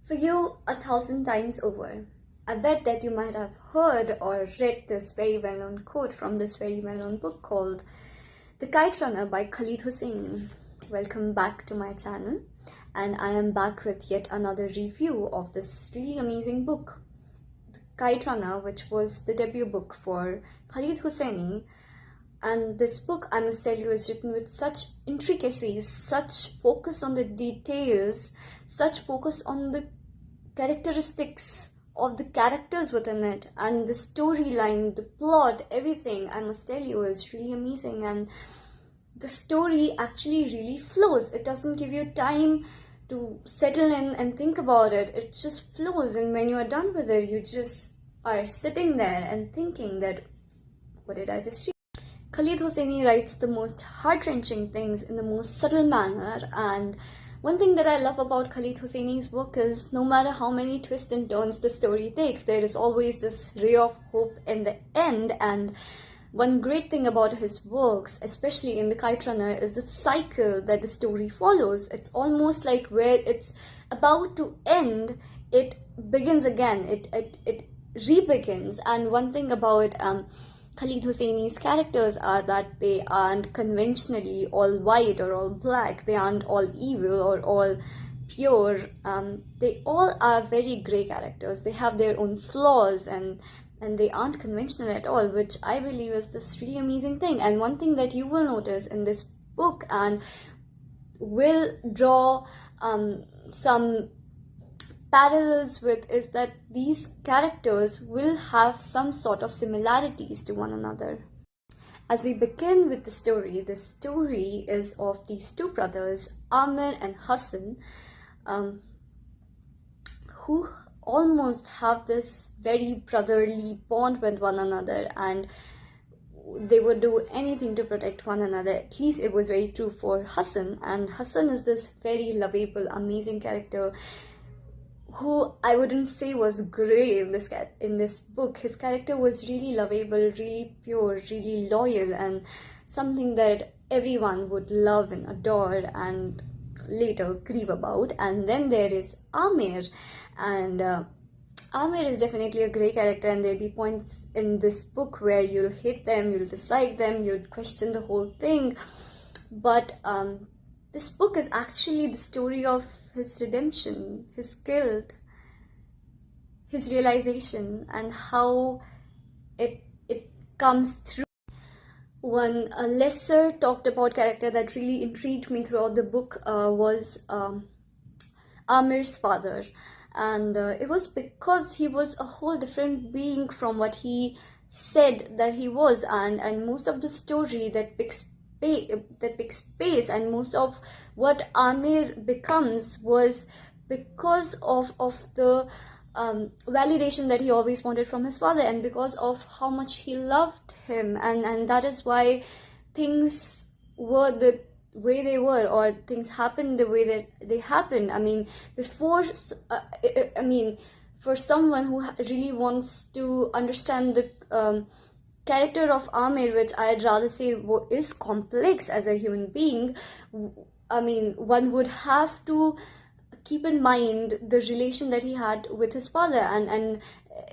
For you, 1,000 times over. I bet that you might have heard or read this very well-known quote from this very well-known book called The Kite Runner by Khalid Hosseini. Welcome back to my channel, and I am back with yet another review of this really amazing book, The Kite Runner, which was the debut book for Khalid Hosseini. And this book, I must tell you, is written with such intricacies, such focus on the details, such focus on the characteristics of the characters within it, and the storyline, the plot, everything, I must tell you, is really amazing. And the story actually really flows. It doesn't give you time to settle in and think about it. It just flows, and when you are done with it, you just are sitting there and thinking that, what did I just read? Khalid Hosseini writes the most heart-wrenching things in the most subtle manner, and one thing that I love about Khalid Hosseini's book is no matter how many twists and turns the story takes, there is always this ray of hope in the end. And one great thing about his works, especially in The Kite Runner, is the cycle that the story follows. It's almost like where it's about to end, it begins again, it re-begins. And one thing about Khalid Hosseini's characters are that they aren't conventionally all white or all black. They aren't all evil or all pure. They all are very grey characters. They have their own flaws, and they aren't conventional at all, which I believe is this really amazing thing. And one thing that you will notice in this book and will draw some parallels with is that these characters will have some sort of similarities to one another. As we begin with the story is of these two brothers, Amir and Hassan, who almost have this very brotherly bond with one another, and they would do anything to protect one another. At least it was very true for Hassan. And Hassan is this very lovable, amazing character who I wouldn't say was grey in this book. His character was really lovable, really pure, really loyal, and something that everyone would love and adore and later grieve about. And then there is Amir, and Amir is definitely a grey character, and there'll be points in this book where you'll hate them, you'll dislike them, you'll question the whole thing. But this book is actually the story of his redemption, his guilt, his realization, and how it comes through. One lesser talked about character that really intrigued me throughout the book was Amir's father, and it was because he was a whole different being from what he said that he was, and most of the story that picks space, and most of what Amir becomes was because of the validation that he always wanted from his father, and because of how much he loved him, and that is why things were the way they were, or things happened the way that they happened. I mean, for someone who really wants to understand the character of Amir, which I'd rather say is complex as a human being, I mean, one would have to keep in mind the relation that he had with his father, and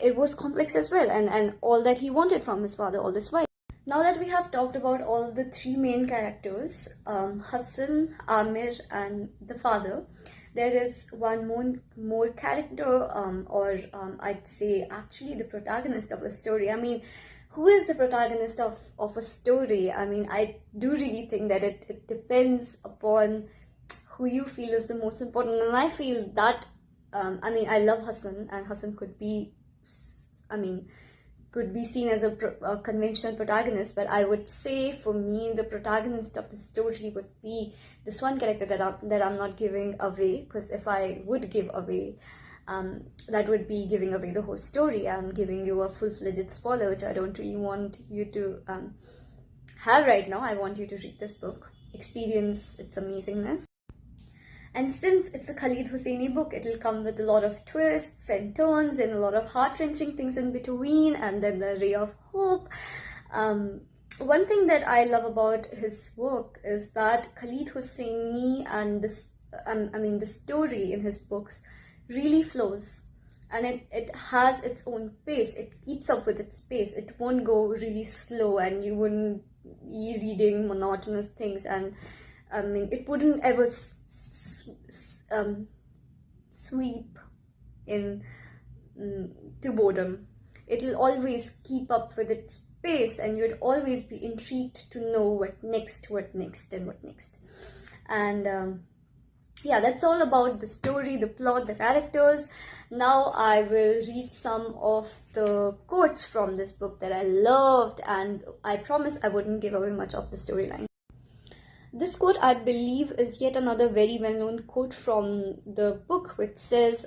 it was complex as well, and all that he wanted from his father all this while. Now that we have talked about all the three main characters, Hassan, Amir, and the father, there is one more character, I'd say actually the protagonist of the story. I mean, who is the protagonist of a story? I mean, I do really think that it depends upon who you feel is the most important. And I feel that, I love Hassan, and Hassan could be seen as a conventional protagonist, but I would say for me, the protagonist of the story would be this one character that I'm not giving away, because if I would give away, that would be giving away the whole story. I'm giving you a full-fledged spoiler, which I don't really want you to have right now. I want you to read this book, experience its amazingness. And since it's a Khalid Hosseini book, it'll come with a lot of twists and turns and a lot of heart-wrenching things in between, and then the ray of hope. One thing that I love about his work is that Khalid Hosseini and the story in his books really flows, and it has its own pace. It keeps up with its pace. It won't go really slow and you wouldn't be reading monotonous things, and I mean it wouldn't ever sweep in to boredom. It'll always keep up with its pace, and you'd always be intrigued to know what next. And yeah, that's all about the story, the plot, the characters. Now I will read some of the quotes from this book that I loved, and I promise I wouldn't give away much of the storyline. This quote, I believe, is yet another very well-known quote from the book, which says,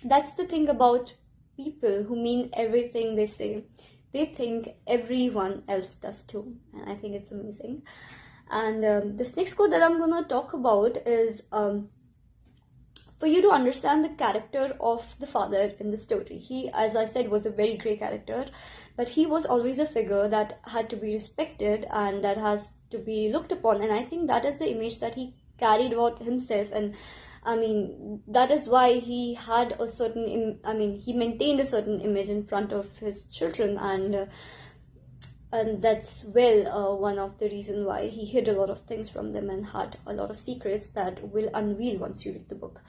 that's the thing about people who mean everything they say. They think everyone else does too. And I think it's amazing. And this next quote that I'm going to talk about is for you to understand the character of the father in the story. He, as I said, was a very great character, but he was always a figure that had to be respected and that has to be looked upon. And I think that is the image that he carried about himself. And I mean, that is why he had a certain, he maintained a certain image in front of his children, and that's one of the reasons why he hid a lot of things from them and had a lot of secrets that will unveil once you read the book.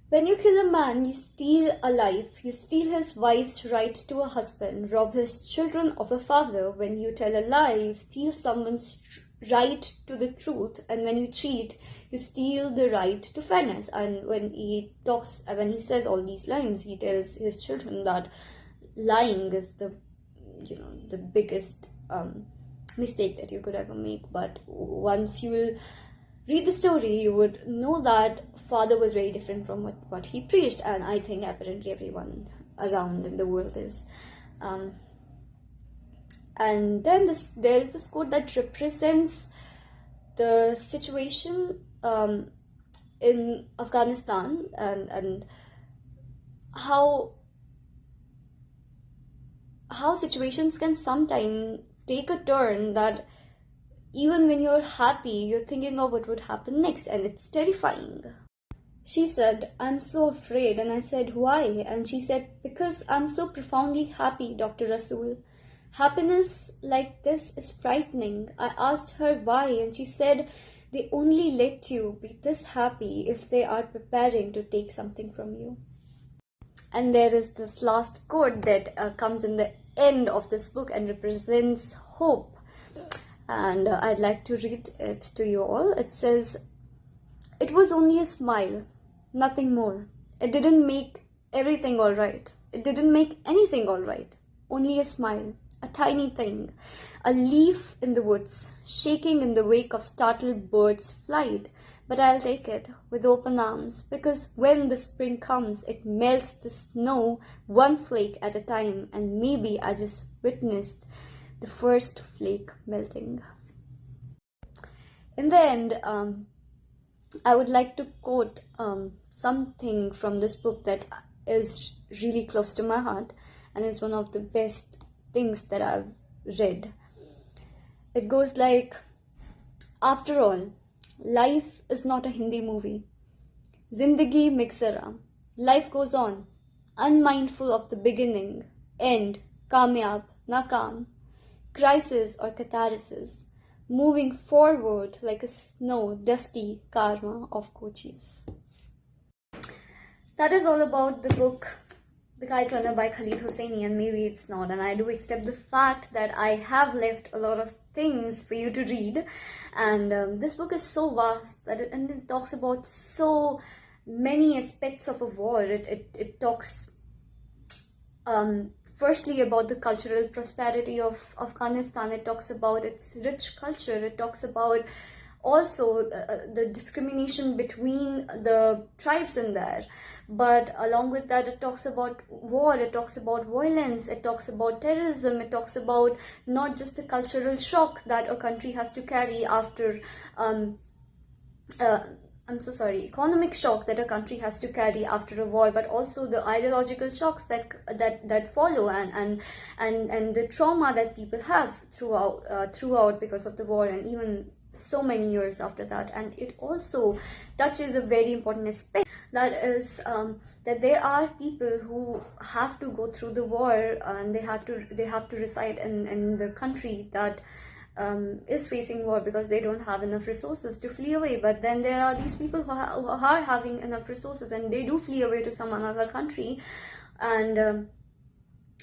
When you kill a man, you steal a life. You steal his wife's right to a husband, rob his children of a father. When you tell a lie, you steal someone's right to the truth, and when you cheat, you steal the right to fairness. And when he says all these lines, he tells his children that lying is the biggest mistake that you could ever make. But once you will read the story, you would know that father was very different from what he preached, and I think apparently everyone around in the world is. And then there is this quote that represents the situation in Afghanistan, and how situations can sometimes take a turn that even when you're happy, you're thinking of what would happen next, and it's terrifying. She said, "I'm so afraid." And I said, "Why?" And she said, "Because I'm so profoundly happy, Dr. Rasool. Happiness like this is frightening." I asked her why, and she said, "They only let you be this happy if they are preparing to take something from you." And there is this last quote that comes in the end of this book and represents hope. And I'd like to read it to you all. It says, "It was only a smile, nothing more. It didn't make everything all right. It didn't make anything all right. Only a smile, a tiny thing, a leaf in the woods, shaking in the wake of startled birds' flight. But I'll take it with open arms, because when the spring comes, it melts the snow one flake at a time, and maybe I just witnessed the first flake melting." In the end, I would like to quote something from this book that is really close to my heart and is one of the best things that I've read. It goes like, "After all, life is not a Hindi movie. Zindagi mixera. Life goes on, unmindful of the beginning, end, kamyab, nakam, crisis or catharsis, moving forward like a snow-dusty karma of coaches." That is all about the book The Kite Runner by Khalid Hosseini, and maybe it's not, and I do accept the fact that I have left a lot of things for you to read, and this book is so vast that it talks about so many aspects of a war. It talks firstly about the cultural prosperity of Afghanistan. It talks about its rich culture. It talks about also the discrimination between the tribes in there. But along with that, it talks about war, it talks about violence, it talks about terrorism, it talks about not just the cultural shock that a country has to carry after economic shock that a country has to carry after a war, but also the ideological shocks that follow, and the trauma that people have throughout because of the war, and even so many years after that. And it also touches a very important aspect, that is that there are people who have to go through the war, and they have to reside in the country that is facing war because they don't have enough resources to flee away. But then there are these people who are having enough resources, and they do flee away to some another country, and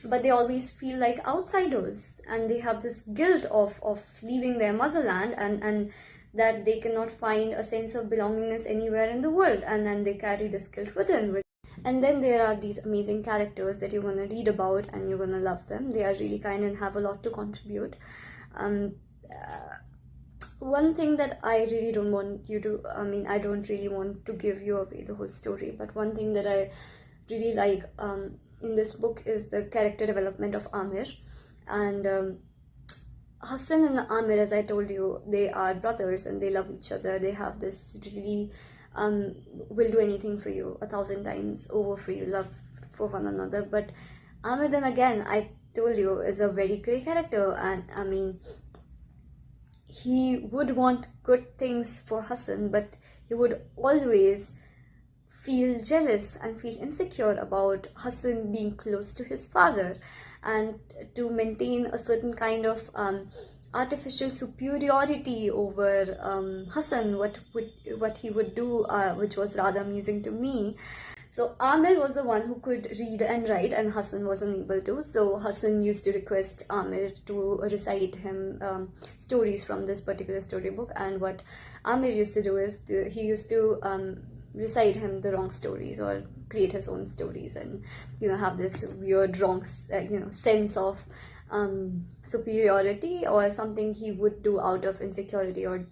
but they always feel like outsiders, and they have this guilt of leaving their motherland, and that they cannot find a sense of belongingness anywhere in the world, and then they carry this guilt within. And then there are these amazing characters that you're going to read about, and you're going to love them. They are really kind and have a lot to contribute. One thing that I really don't want you to, I don't really want to give you away the whole story, but one thing that I really like in this book is the character development of Amir. And Hassan and Amir, as I told you, they are brothers and they love each other. They have this really will do anything for you, 1,000 times over for you, love for one another. But Amir, then again, I told you, is a very great character, and he would want good things for Hassan, but he would always feel jealous and feel insecure about Hassan being close to his father, and to maintain a certain kind of artificial superiority over Hassan, what he would do, which was rather amusing to me. So Amir was the one who could read and write, and Hassan was unable to. So Hassan used to request Amir to recite him stories from this particular storybook, and what Amir used to do is he used to recite him the wrong stories, or create his own stories, and have this weird wrong sense of superiority, or something he would do out of insecurity, or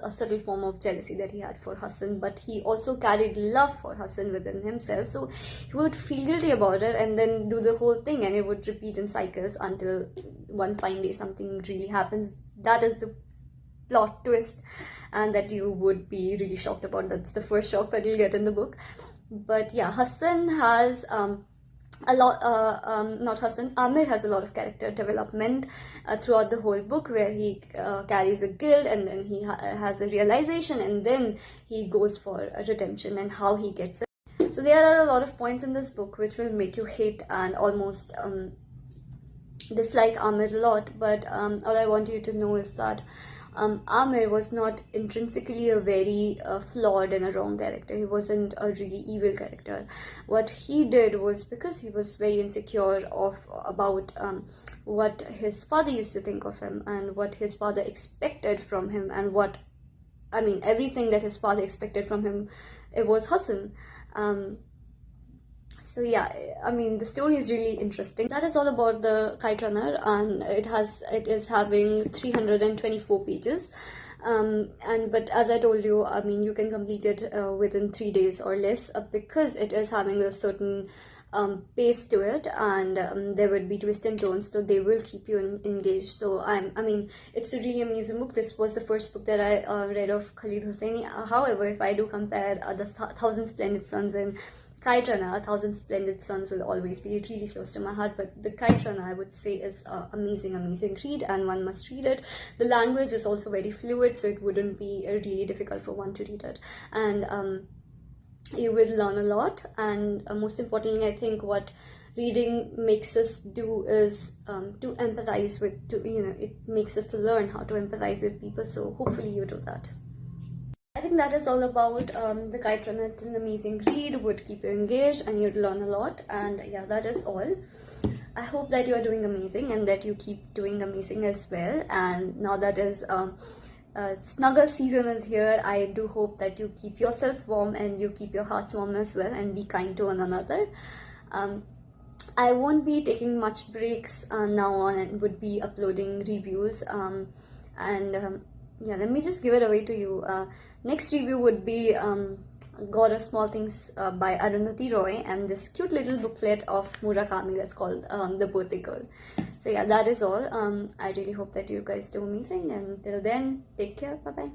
a subtle form of jealousy that he had for Hassan. But he also carried love for Hassan within himself, so he would feel guilty about it and then do the whole thing, and it would repeat in cycles until one fine day something really happens. That is the plot twist, and that you would be really shocked about. That's the first shock that you'll get in the book. But yeah, Hassan has a lot, Amir has a lot of character development throughout the whole book, where he carries a guilt, and then he has a realization, and then he goes for a redemption, and how he gets it. So there are a lot of points in this book which will make you hate and almost dislike Amir a lot, but all I want you to know is that Amir was not intrinsically a very flawed and a wrong character. He wasn't a really evil character. What he did was, because he was very insecure about what his father used to think of him, and what his father expected from him, and everything that his father expected from him, it was Hassan. So yeah, the story is really interesting. That is all about the Kite Runner, and it is having 324 pages. But as I told you, you can complete it within 3 days or less, because it is having a certain pace to it, and there would be twists and turns, so they will keep you engaged. So it's a really amazing book. This was the first book that I read of Khalid Hosseini. However, if I do compare the 1,000 Splendid Suns and Kite Runner, 1,000 Splendid Suns will always be really close to my heart, but the Kite Runner, I would say, is an amazing read, and one must read it. The language is also very fluid, so it wouldn't be really difficult for one to read it, and you will learn a lot. And most importantly, I think what reading makes us do is to empathize with, it makes us to learn how to empathize with people, so hopefully you do that. I think that is all about the Kite Runner. It's an amazing read, would keep you engaged, and you'd learn a lot. And yeah, that is all. I hope that you are doing amazing, and that you keep doing amazing as well. And now that is snuggle season is here, I do hope that you keep yourself warm, and you keep your hearts warm as well, and be kind to one another. I won't be taking much breaks now on, and would be uploading reviews, yeah, let me just give it away to you. Next review would be God of Small Things by Arundhati Roy, and this cute little booklet of Murakami that's called The Birthday Girl. So yeah, that is all. I really hope that you guys do amazing, and till then, take care. Bye bye.